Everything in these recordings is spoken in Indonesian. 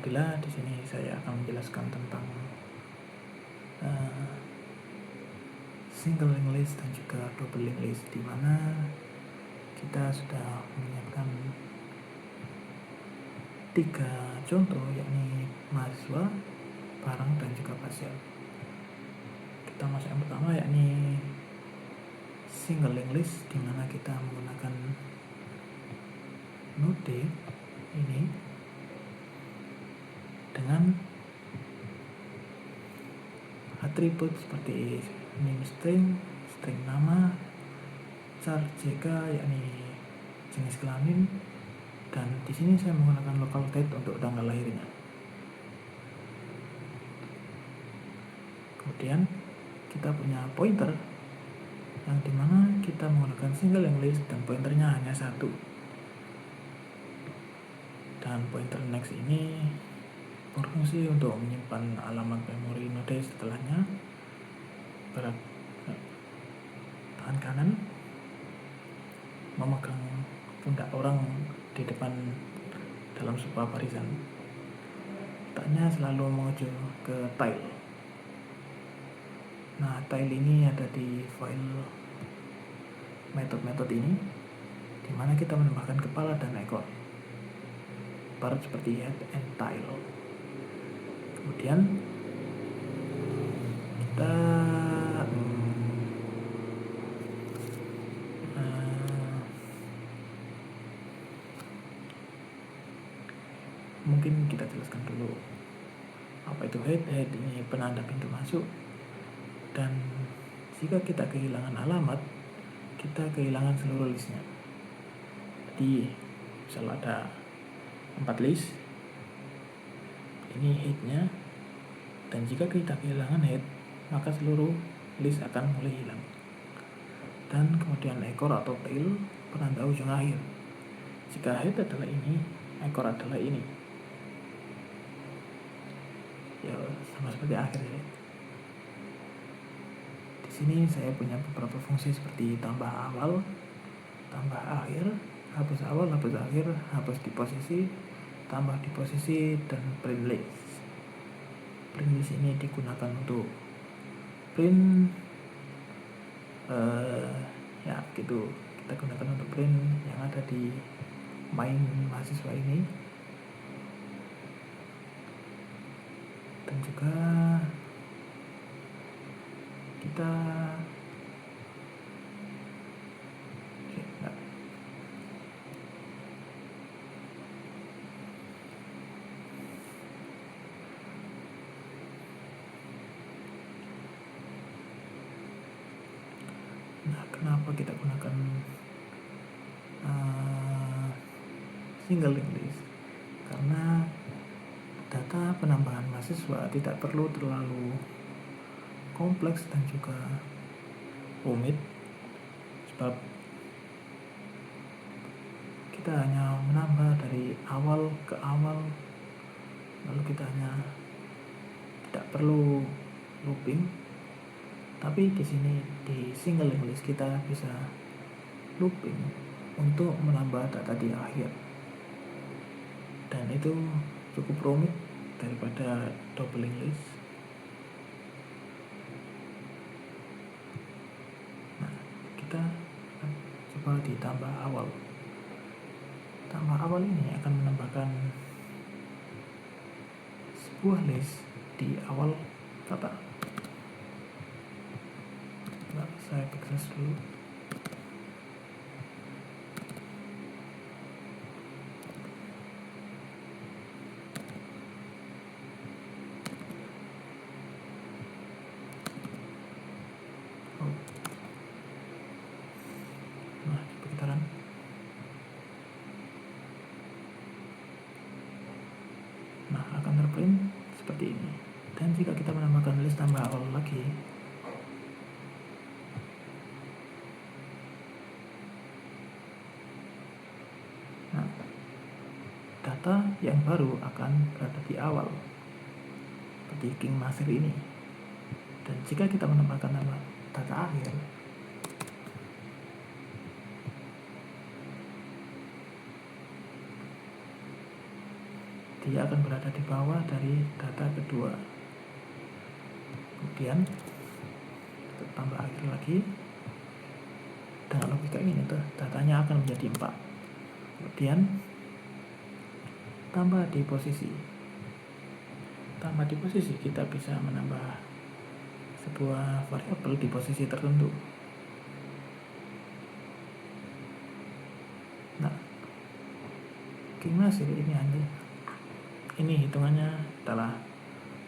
Apabila di sini saya akan menjelaskan tentang single linked list dan juga double linked list, di mana kita sudah menyiapkan 3 contoh, yakni mahasiswa, barang, dan juga pasien. Kita masuk yang pertama, yakni single linked list, di mana kita menggunakan node ini dengan atribut seperti name string, string nama, char JK yakni jenis kelamin, dan di sini saya menggunakan local date untuk tanggal lahirnya. Kemudian kita punya pointer yang dimana kita menggunakan single linked list dan pointernya hanya 1. Dan pointer next ini berfungsi untuk menyimpan alamat memori node setelahnya. Berat tangan kanan memegang pundak orang di depan dalam sebuah barisan. Letaknya selalu menuju ke tile. Nah, tile ini ada di file metode ini, dimana kita menambahkan kepala dan ekor, baru seperti head and tail. Kemudian kita mungkin kita jelaskan dulu apa itu head. Head ini penanda pintu masuk, dan jika kita kehilangan alamat, kita kehilangan seluruh listnya. Jadi misal ada 4 list, ini headnya, dan jika kita kehilangan head, maka seluruh list akan mulai hilang. Dan kemudian ekor atau tail, penanda ujung akhir. Jika head adalah ini, ekor adalah ini. Ya, sama seperti akhir ya. Di sini saya punya beberapa fungsi seperti tambah awal, tambah akhir, hapus awal, hapus akhir, hapus di posisi, tambah di posisi, dan print list. Print list ini digunakan untuk print ya gitu, kita gunakan untuk print yang ada di main mahasiswa ini. Dan juga kita kenapa kita gunakan single linked list? Karena data penambahan mahasiswa tidak perlu terlalu kompleks dan juga rumit, sebab kita hanya menambah dari awal ke awal, lalu kita hanya tidak perlu looping. Tapi di sini di single linked list kita bisa looping untuk menambah data di akhir, dan itu cukup rumit daripada double linked list. Nah, kita coba ditambah awal. Tambah awal ini akan menambahkan sebuah list di awal kata. Nah, saya akses dulu. Nah, perputaran. Nah, akan terprint seperti ini. Dan jika kita menambahkan list tambah awal lagi, nah, data yang baru akan berada di awal, seperti King Nasir ini. Dan jika kita menambahkan nama data akhir, di dia akan berada di bawah dari data kedua. Kemudian kita tambah akhir lagi. Dengan logika ini tuh datanya akan menjadi 4. Kemudian tambah di posisi. Tambah di posisi kita bisa menambah sebuah variabel di posisi tertentu. Nah, King Nasir ini hitungannya adalah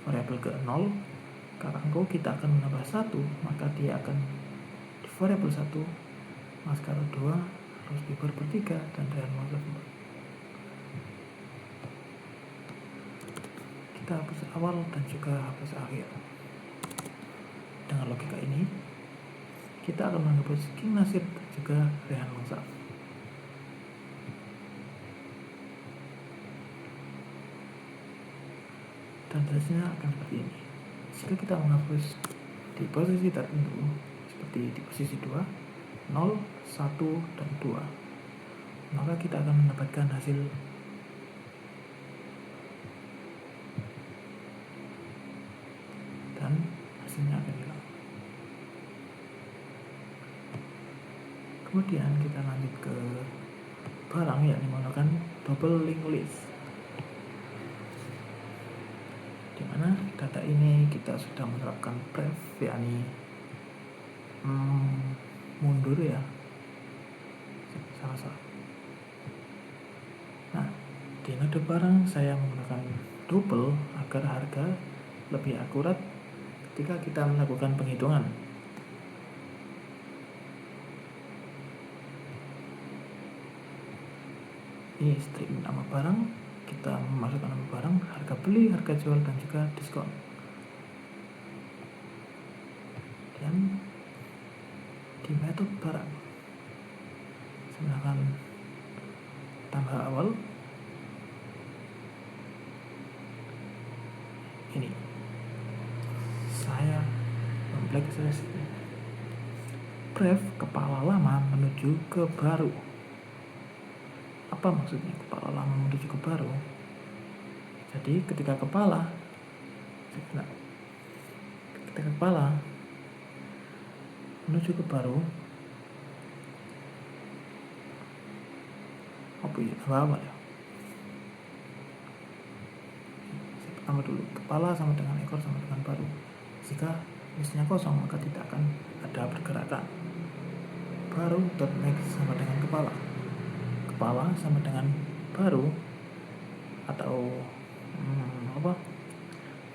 variabel ke 0. Kalau kita akan menambah 1, maka dia akan di variabel 1, maskara 2 harus diper 3 dan real nomor 4. Kita hapus awal dan juga hapus akhir. Dengan logika ini, kita akan menghapus King Nasir dan juga Rehan Longsaf. Dan hasilnya akan seperti ini. Jika kita menghapus di posisi tertentu, seperti di posisi 2, 0, 1, dan 2, maka kita akan mendapatkan hasil dan hasilnya akan hilang. Kemudian kita lanjut ke barang yang menggunakan double linked list, di mana data ini kita sudah menerapkan pref, yakni mundur ya, salah. Nah, di node barang saya menggunakan double agar harga lebih akurat ketika kita melakukan penghitungan. Ini string nama barang, kita memasukkan nama barang, harga beli, harga jual, dan juga diskon. Dan di metode barang saya akan tambah awal ini, saya memplek pref kepala lama menuju ke baru. Apa maksudnya kepala lama menuju ke baru? Jadi ketika kepala menuju ke baru, apa ya? Pertama dulu, kepala sama dengan ekor sama dengan baru. Jika listnya kosong maka tidak akan ada pergerakan. Baru dot next sama dengan kepala. Kepala sama dengan baru atau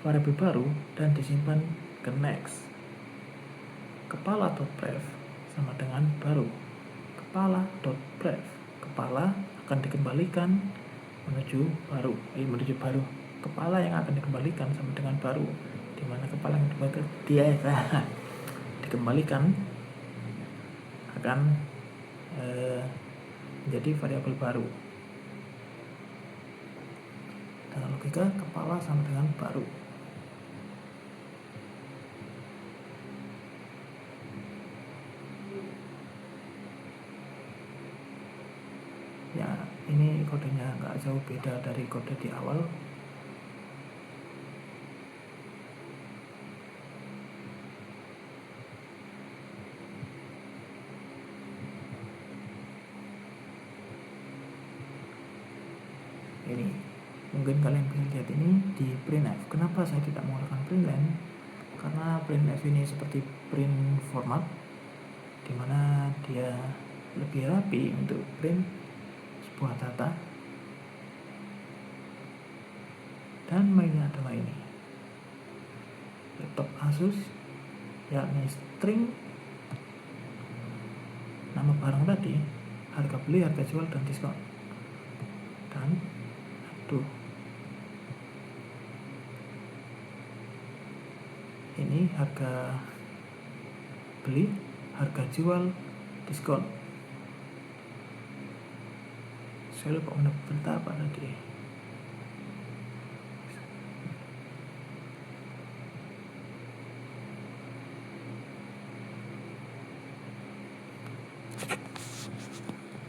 variabel baru dan disimpan ke next. Kepala dot pref sama dengan baru. Kepala dot pref, kepala akan dikembalikan menuju baru. Kepala yang akan dikembalikan sama dengan baru, di mana kepala yang dikembalikan akan menjadi variabel baru. Dengan logika kepala sama dengan baru. Ya, ini kodenya nggak jauh beda dari kode di awal. Ini mungkin kalian bisa lihat ini di printf. Kenapa saya tidak menggunakan println? Karena printf ini seperti print format, dimana dia lebih rapi untuk print sebuah data. Dan mainnya adalah ini, laptop Asus, yakni string nama barang tadi, harga beli, harga jual, dan diskon. Dan ini harga beli, harga jual, diskon. Saya lupa berita apa tadi.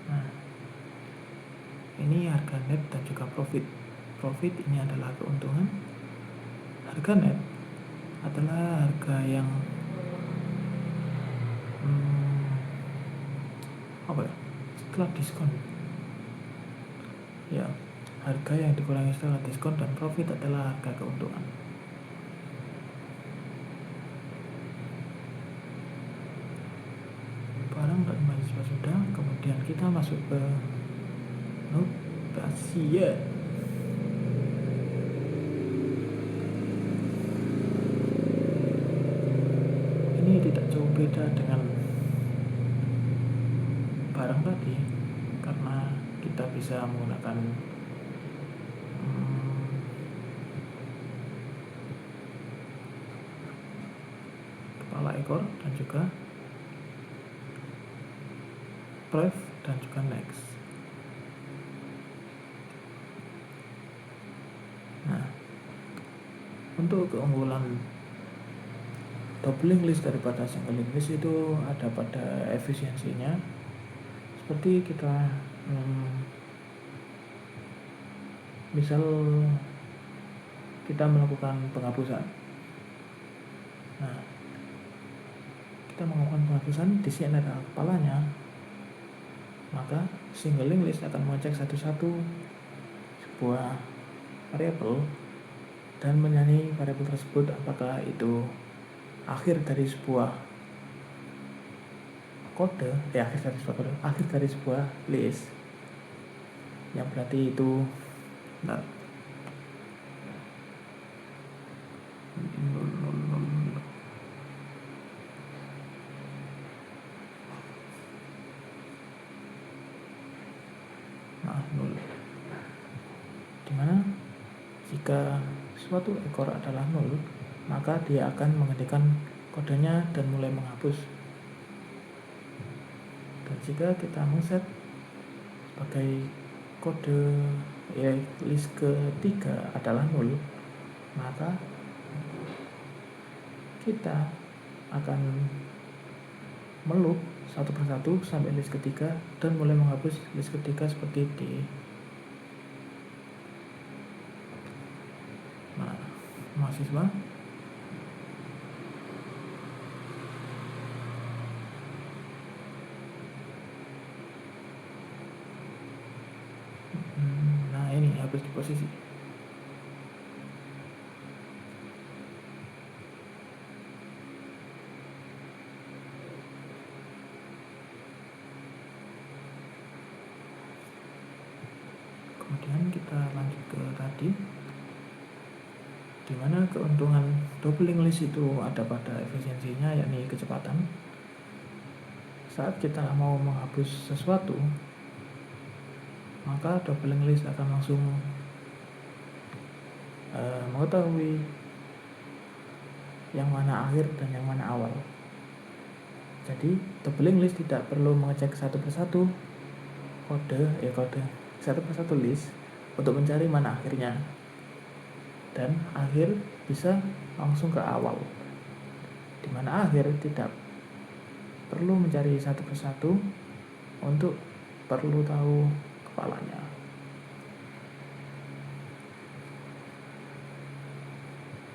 Nah, ini harga net dan juga profit. profit ini adalah keuntungan. Harga net adalah harga yang setelah diskon. Ya, harga yang dikurangi setelah diskon, dan profit adalah harga keuntungan. Barang dan mahasiswa sudah, kemudian kita masuk ke notasi ya. Ini tidak jauh beda dengan barang tadi, karena kita bisa menggunakan kepala ekor dan juga pref dan juga next. Nah, untuk keunggulan doubling list daripada single list itu ada pada efisiensinya. Seperti kita misal kita melakukan penghapusan. Nah, kita melakukan penghapusan, di sini ada kepalanya, maka single list akan mengecek satu-satu sebuah variabel dan menyanyi variabel tersebut apakah itu akhir dari sebuah kode, akhir dari sebuah list, yang berarti itu nah, nol. Dimana jika suatu ekor adalah nol, maka dia akan menghentikan kodenya dan mulai menghapus. Dan jika kita men-set sebagai kode list ketiga adalah nol, maka kita akan meloop satu persatu sampai list ketiga dan mulai menghapus list ketiga seperti D. Nah, mahasiswa ini hapus di posisi. Kemudian kita lanjut ke tadi, dimana keuntungan doubling list itu ada pada efisiensinya, yakni kecepatan. Saat kita mau menghapus sesuatu, maka doubling list akan langsung mengetahui yang mana akhir dan yang mana awal. Jadi doubling list tidak perlu mengecek satu persatu kode satu persatu list untuk mencari mana akhirnya, dan akhir bisa langsung ke awal, dimana akhir tidak perlu mencari satu persatu untuk perlu tahu kepalanya.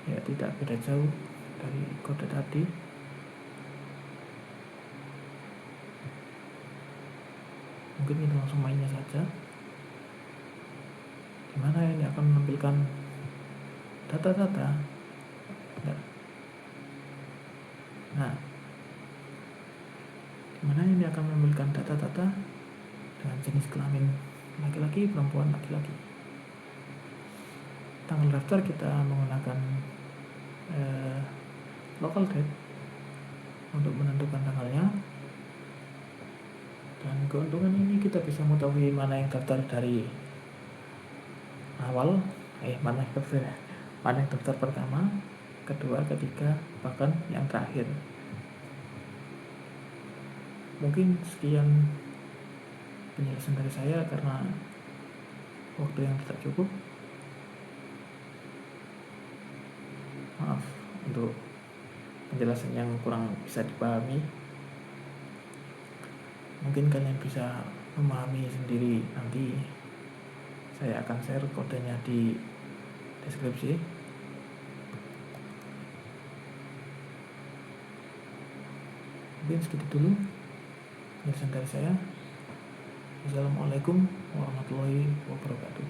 Ya, tidak beda jauh dari kode tadi. Mungkin kita langsung mainnya saja, dimana ini akan menampilkan data-data. Nah, dimana ini akan menampilkan data-data dengan jenis kelamin laki-laki, perempuan, laki-laki. Tanggal daftar kita menggunakan local date untuk menentukan tanggalnya. Dan keuntungan ini kita bisa mengetahui mana yang daftar dari awal, mana yang daftar pertama, kedua, ketiga, bahkan yang terakhir. Mungkin sekian penjelasan dari saya karena waktu yang tidak cukup. Maaf untuk penjelasan yang kurang bisa dipahami. Mungkin kalian bisa memahami sendiri nanti Saya akan share kodenya di deskripsi. Mungkin segitu dulu penjelasan dari saya. Wassalamualaikum warahmatullahi wabarakatuh.